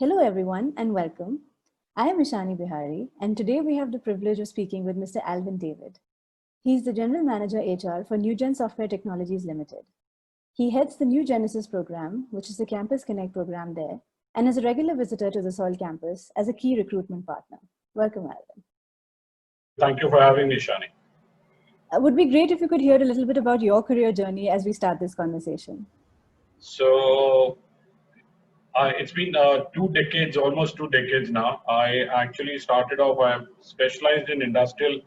Hello everyone and welcome. I am Ishani Bihari and today we have the privilege of speaking with Mr. Alvin David. He is the General Manager HR for Newgen Software Technologies Ltd. He heads the New Genesis program, which is the Campus Connect program there, and is a regular visitor to the Seoul campus as a key recruitment partner. Welcome, Alvin. Thank you for having me, Shani. It would be great if you could hear a little bit about your career journey as we start this conversation. So, it's been 2 decades, almost 2 decades now. I actually started off, I specialized in industrial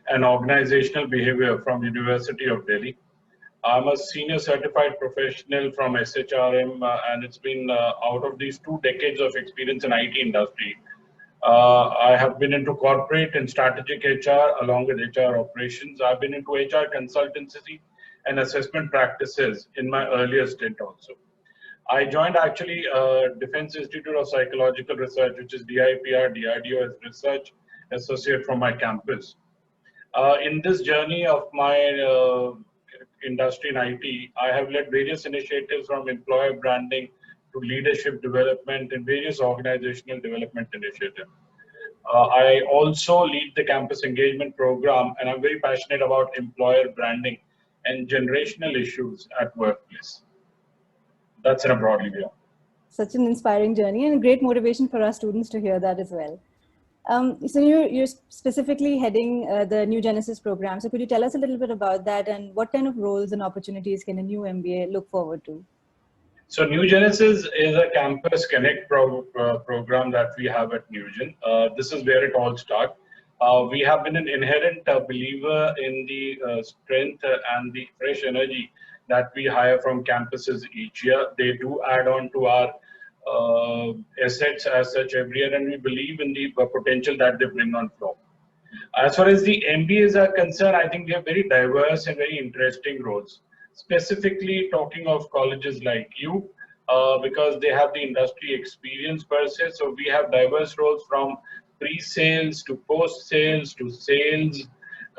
and organizational behavior from University of Delhi. I'm a senior certified professional from SHRM, and it's been out of these 2 decades of experience in IT industry. I have been into corporate and strategic HR along with HR operations. I've been into HR consultancy and assessment practices in my earlier stint also. I joined actually Defense Institute of Psychological Research, which is DIPR, DRDO as research associate from my campus. In this journey of my industry in IT, I have led various initiatives from employer branding to leadership development and various organizational development initiatives. I also lead the campus engagement program, and I'm very passionate about employer branding and generational issues at workplace. That's in a broad view. Such an inspiring journey and a great motivation for our students to hear that as well. So you're specifically heading the New Genesis program. So could you tell us a little bit about that and what kind of roles and opportunities can a new MBA look forward to? So New Genesis is a campus connect program that we have at Newgen. This is where it all starts. We have been an inherent believer in the strength and the fresh energy that we hire from campuses each year. They do add on to our assets as such every year, and we believe in the potential that they bring on floor. As far as the MBAs are concerned, I think we have very diverse and very interesting roles. Specifically talking of colleges like you, because they have the industry experience per se. So we have diverse roles from pre-sales to post-sales to sales,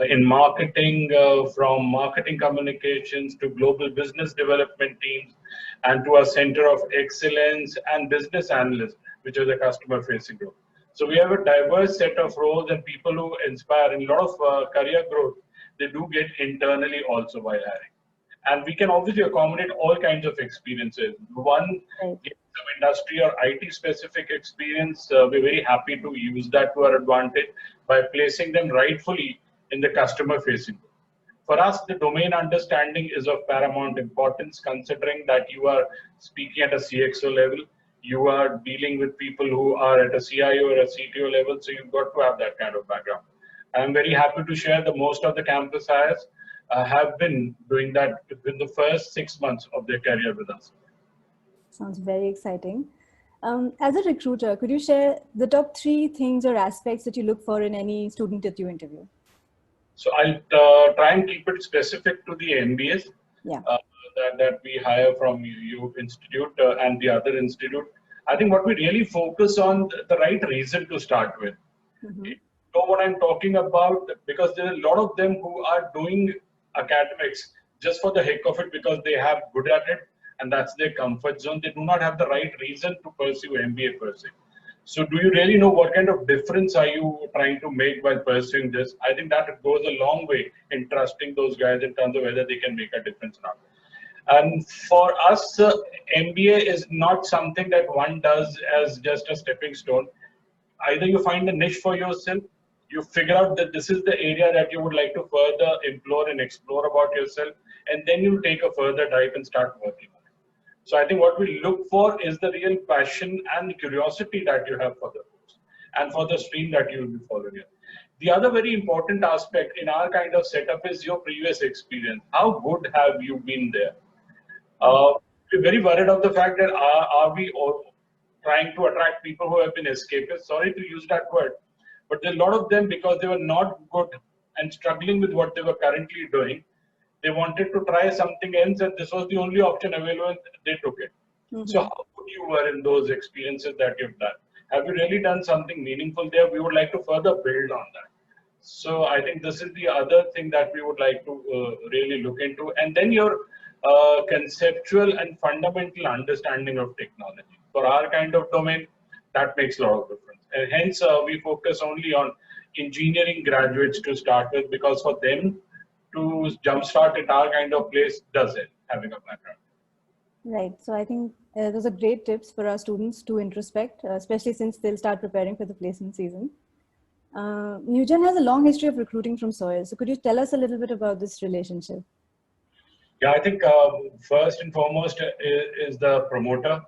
in marketing, from marketing communications to global business development teams, and to our center of excellence and business analysts, which are the customer facing role. So we have a diverse set of roles and people who inspire, and a lot of career growth they do get internally also by hiring. And we can obviously accommodate all kinds of experiences. One, some industry or IT specific experience, we're very happy to use that to our advantage by placing them rightfully in the customer facing. For us, the domain understanding is of paramount importance, considering that you are speaking at a CXO level, you are dealing with people who are at a CIO or a CTO level, so you've got to have that kind of background. I'm very happy to share that most of the campus hires have been doing that within the first 6 months of their career with us. Sounds very exciting. As a recruiter, could you share the top 3 things or aspects that you look for in any student that you interview? So I'll try and keep it specific to the MBAs that we hire from U Institute and the other institute. I think what we really focus on the right reason to start with. You know what I'm talking about, because there are a lot of them who are doing academics just for the heck of it because they have good at it and that's their comfort zone. They do not have the right reason to pursue MBA per se. So do you really know what kind of difference are you trying to make while pursuing this? I think that goes a long way in trusting those guys in terms of whether they can make a difference or not. And for us, MBA is not something that one does as just a stepping stone. Either you find a niche for yourself, you figure out that this is the area that you would like to further implore and explore about yourself, and then you take a further dive and start working on it. So I think what we look for is the real passion and curiosity that you have for the course and for the stream that you will be following. The other very important aspect in our kind of setup is your previous experience. How good have you been there? We're very worried of the fact that are we all trying to attract people who have been escapists? Sorry to use that word, but there are a lot of them, because they were not good and struggling with what they were currently doing, they wanted to try something else, and this was the only option available, and they took it. So how good you were in those experiences that you've done? Have you really done something meaningful there? We would like to further build on that. So I think this is the other thing that we would like to really look into. And then your conceptual and fundamental understanding of technology. For our kind of domain, that makes a lot of difference. And hence, we focus only on engineering graduates to start with, because for them to jumpstart at our kind of place does it, having a background. Right. So I think those are great tips for our students to introspect, especially since they'll start preparing for the placement season. Newgen has a long history of recruiting from soil. So could you tell us a little bit about this relationship? Yeah, I think first and foremost is the promoter.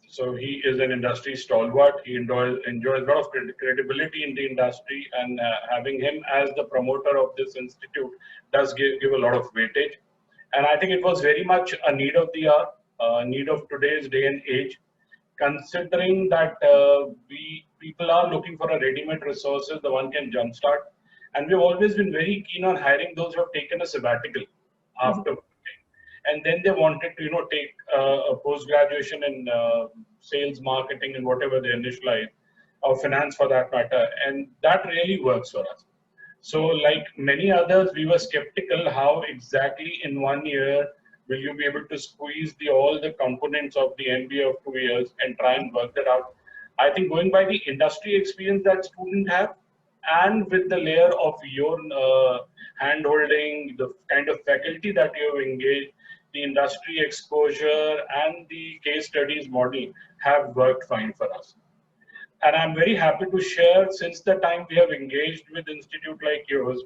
So he is an industry stalwart. He enjoys a lot of credibility in the industry, and having him as the promoter of this institute does give a lot of weightage. And I think it was very much a need of the hour, need of today's day and age, considering that people are looking for a ready-made resources the one can jumpstart. And we've always been very keen on hiring those who have taken a sabbatical after working, and then they wanted to take a post-graduation in sales, marketing, and whatever they initialize, or finance for that matter, and that really works for us. So like many others, we were skeptical how exactly in 1 year will you be able to squeeze all the components of the MBA of 2 years and try and work that out. I think going by the industry experience that students have, and with the layer of your hand-holding, the kind of faculty that you have engaged, the industry exposure and the case studies model have worked fine for us. And I'm very happy to share, since the time we have engaged with institute like yours,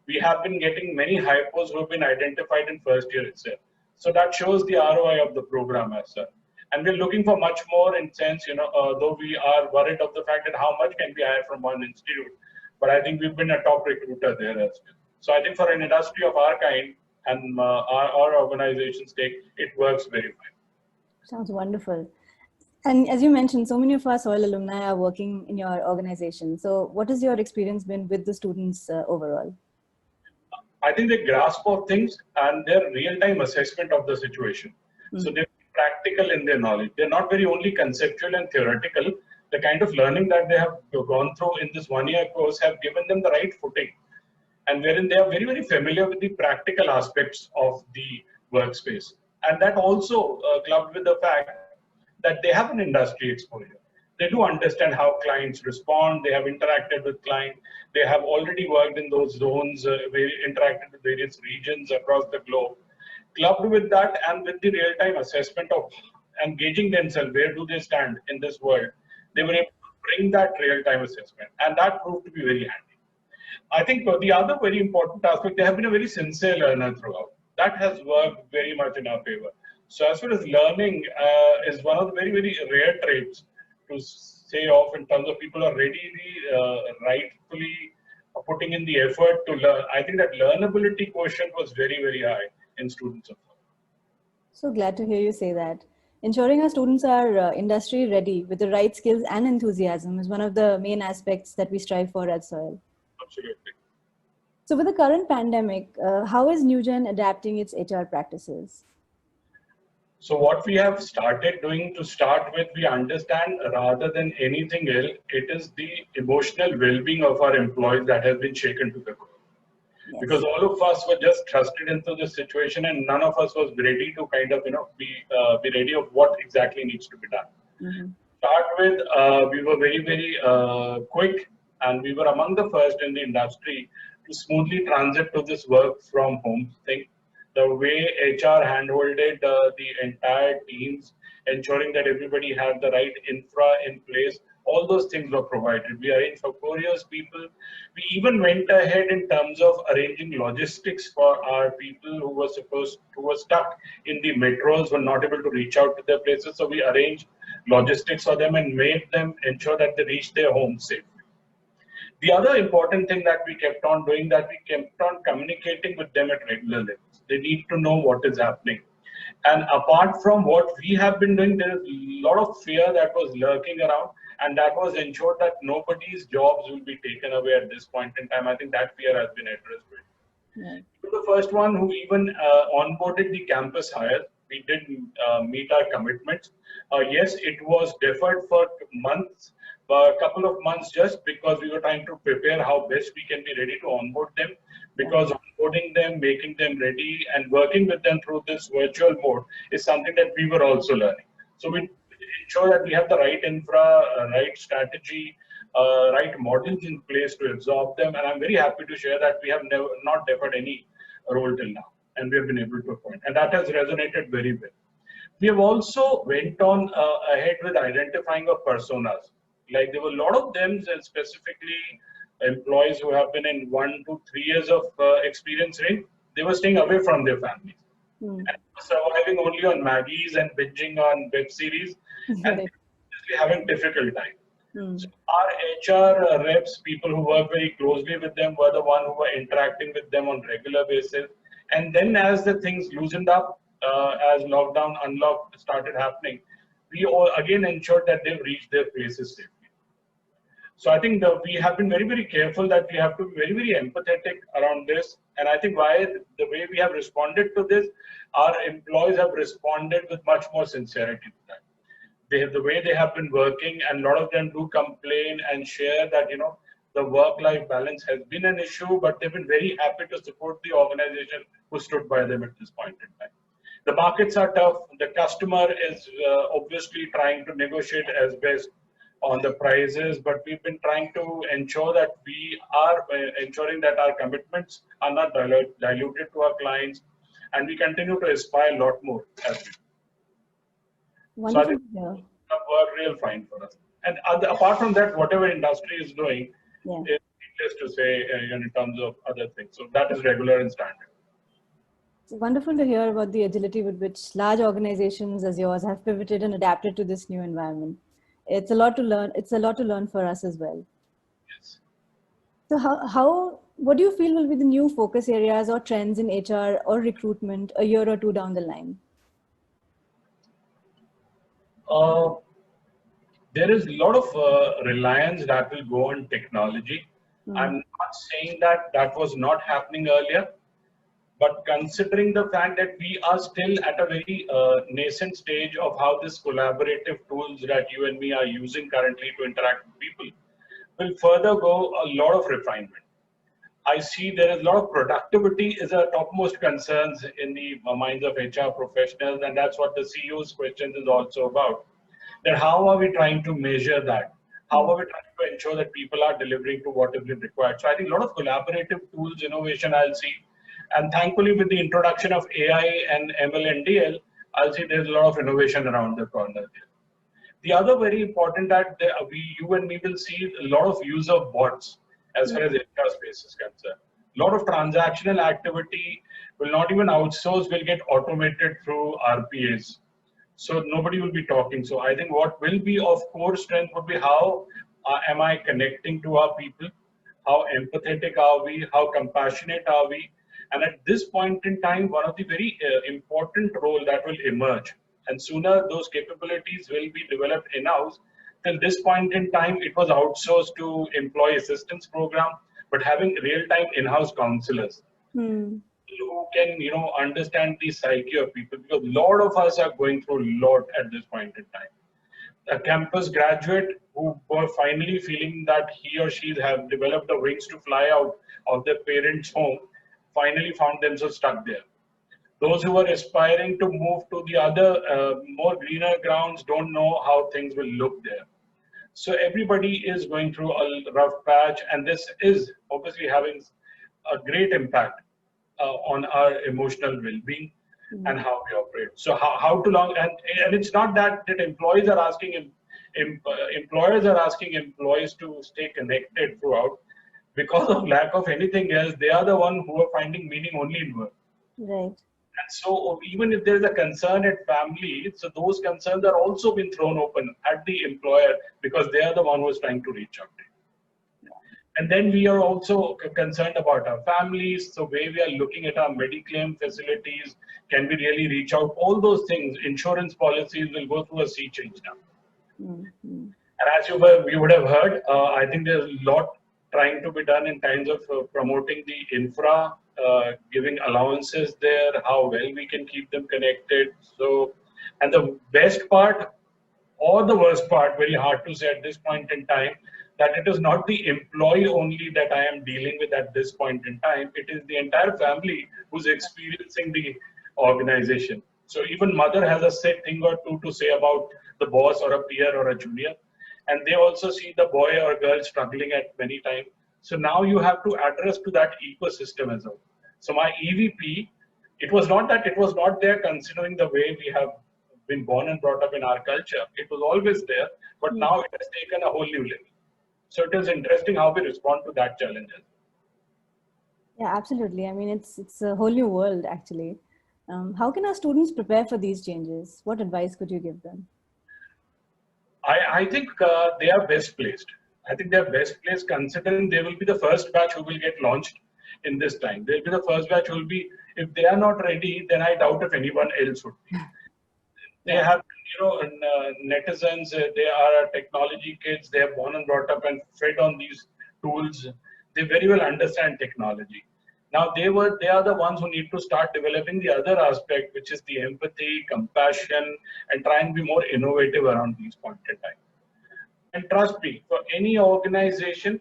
we have been getting many hypos who have been identified in first year itself. So that shows the ROI of the program as such. And we're looking for much more in sense, though we are worried of the fact that how much can be hired from one institute. But I think we've been a top recruiter there as well. So I think for an industry of our kind and our organization's take, it works very fine. Sounds wonderful. And as you mentioned, so many of our soil alumni are working in your organization. So what has your experience been with the students overall? I think they grasp of things and their real-time assessment of the situation. So they're practical in their knowledge. They're not very only conceptual and theoretical. The kind of learning that they have gone through in this 1 year course have given them the right footing, and wherein they are very, very familiar with the practical aspects of the workspace. And that also clubbed with the fact that they have an industry exposure. They do understand how clients respond. They have interacted with clients. They have already worked in those zones, interacted with various regions across the globe. Clubbed with that and with the real-time assessment of engaging themselves, where do they stand in this world, they were able to bring that real-time assessment, and that proved to be very handy. I think the other very important aspect, they have been a very sincere learner throughout. That has worked very much in our favor. So as far as learning is one of the very, very rare traits to say off in terms of people are readily, rightfully putting in the effort to learn. I think that learnability quotient was very, very high in students of ours. So glad to hear you say that. Ensuring our students are industry ready with the right skills and enthusiasm is one of the main aspects that we strive for at SOIL. Absolutely. So with the current pandemic, how is Newgen adapting its HR practices? So what we have started doing to start with, we understand rather than anything else, it is the emotional well-being of our employees that has been shaken to the core. Yes. Because all of us were just thrusted into this situation, and none of us was ready to kind of be ready of what exactly needs to be done. Start with, we were very, very quick, and we were among the first in the industry to smoothly transit to this work from home thing. The way HR handholded the entire teams, ensuring that everybody had the right infra in place, all those things were provided. We arranged for couriers people. We even went ahead in terms of arranging logistics for our people who were stuck in the metros, were not able to reach out to their places. So we arranged logistics for them and made them ensure that they reach their homes safely. The other important thing that we kept on doing, that we kept on communicating with them at regular levels. They need to know what is happening. And apart from what we have been doing, there is a lot of fear that was lurking around, and that was ensured that nobody's jobs will be taken away at this point in time. I think that fear has been addressed. Right. The first one who even onboarded the campus hires, we did meet our commitments. Yes, it was deferred for months, a couple of months, just because we were trying to prepare how best we can be ready to onboard them, because onboarding them, making them ready, and working with them through this virtual mode is something that we were also learning. So we ensure that we have the right infra, right strategy, right models in place to absorb them. And I'm very happy to share that we have not deferred any role till now, and we have been able to appoint, and that has resonated very well. We have also went on ahead with identifying of personas. Like there were a lot of them, and specifically employees who have been in 1 to 3 years of experience range. They were staying away from their families and surviving only on Maggies and binging on web series and having difficult time. So our HR reps, people who work very closely with them, were the one who were interacting with them on regular basis. And then as the things loosened up, as lockdown, unlock started happening, we all again ensured that they've reached their places safely. So I think we have been very, very careful that we have to be very, very empathetic around this. And I think the way we have responded to this, our employees have responded with much more sincerity to that. The way they have been working, and a lot of them do complain and share that, the work-life balance has been an issue, but they've been very happy to support the organization who stood by them at this point in time. The markets are tough. The customer is obviously trying to negotiate as best on the prices, but we've been trying to ensure that we are ensuring that our commitments are not diluted to our clients, and we continue to aspire a lot more as we do. So I think it worked real fine for us. And apart from that, whatever industry is doing, is needless to say in terms of other things. So that is regular and standard. It's wonderful to hear about the agility with which large organizations as yours have pivoted and adapted to this new environment. It's a lot to learn. It's a lot to learn for us as well. Yes. So what do you feel will be the new focus areas or trends in HR or recruitment a year or two down the line? There is a lot of reliance that will go on technology. I'm not saying that was not happening earlier, but considering the fact that we are still at a very nascent stage of how this collaborative tools that you and me are using currently to interact with people will further go a lot of refinement. I see there is a lot of productivity is a topmost concerns in the minds of HR professionals, and that's what the CEO's question is also about. That how are we trying to measure that? How are we trying to ensure that people are delivering to what is required? So I think a lot of collaborative tools, innovation I'll see. And thankfully, with the introduction of AI and ML and DL, I'll see there's a lot of innovation around the corner there. The other very important that you and me will see a lot of use of bots as far as HR space is concerned. A lot of transactional activity will not even outsource, will get automated through RPAs. So nobody will be talking. So I think what will be of core strength would be how am I connecting to our people? How empathetic are we? How compassionate are we? And at this point in time, one of the very important role that will emerge, and sooner those capabilities will be developed in-house. Till this point in time, it was outsourced to employee assistance program, but having real-time in-house counselors who can, understand the psyche of people, because a lot of us are going through a lot at this point in time. A campus graduate who were finally feeling that he or she have developed the wings to fly out of their parents' home, finally found themselves stuck there. Those who were aspiring to move to the other more greener grounds don't know how things will look there. So everybody is going through a rough patch, and this is obviously having a great impact on our emotional well-being and how we operate. So how to long, and it's not that employees are asking employers are asking employees to stay connected throughout. Because of lack of anything else, they are the one who are finding meaning only in work. Right. And so even if there is a concern at family, so those concerns are also been thrown open at the employer, because they are the one who is trying to reach out to you. And then we are also concerned about our families. So where we are looking at our Mediclaim facilities, can we really reach out? All those things, insurance policies will go through a sea change now. And as you would have heard, I think there's a lot trying to be done in terms of promoting the infra, giving allowances there, how well we can keep them connected. So, and the best part or the worst part, very hard to say at this point in time, that it is not the employee only that I am dealing with at this point in time. It is the entire family who's experiencing the organization. So even mother has a thing or two to say about the boss or a peer or a junior. And they also see the boy or girl struggling at many times. So now you have to address to that ecosystem as well. So my EVP, it was not that it was not there considering the way we have been born and brought up in our culture. It was always there, but now it has taken a whole new level. So it is interesting how we respond to that challenge. Yeah, absolutely. I mean, it's a whole new world, actually. How can our students prepare for these changes? What advice could you give them? I think they are best placed. I think they are best placed considering they will be the first batch who will get launched in this time. They'll be the first batch who will be, if they are not ready, then I doubt if anyone else would be. They have, netizens, they are technology kids, they are born and brought up and fed on these tools. They very well understand technology. Now they are the ones who need to start developing the other aspect, which is the empathy, compassion, and try and be more innovative around these points in time. And trust me, for any organization,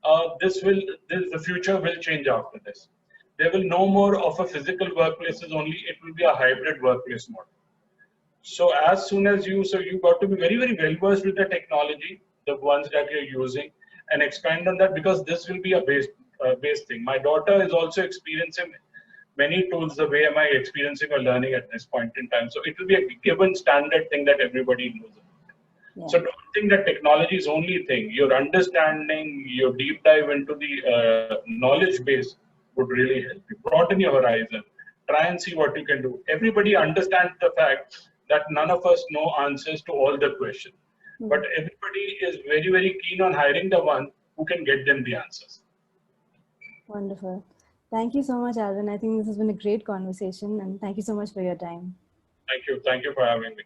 the future will change after this. There will no more of a physical workplaces only. It will be a hybrid workplace model. So as soon as you got to be very, very well versed with the technology, the ones that you're using, and expand on that, because this will be a base thing. My daughter is also experiencing many tools the way am I experiencing or learning at this point in time. So it will be a given standard thing that everybody knows about. Yeah. So don't think that technology is only thing. Your understanding, your deep dive into the knowledge base would really help you. Broaden your horizon. Try and see what you can do. Everybody understands the fact that none of us know answers to all the questions. But everybody is very, very keen on hiring the one who can get them the answers. Wonderful. Thank you so much, Alvin. I think this has been a great conversation, and thank you so much for your time. Thank you. Thank you for having me.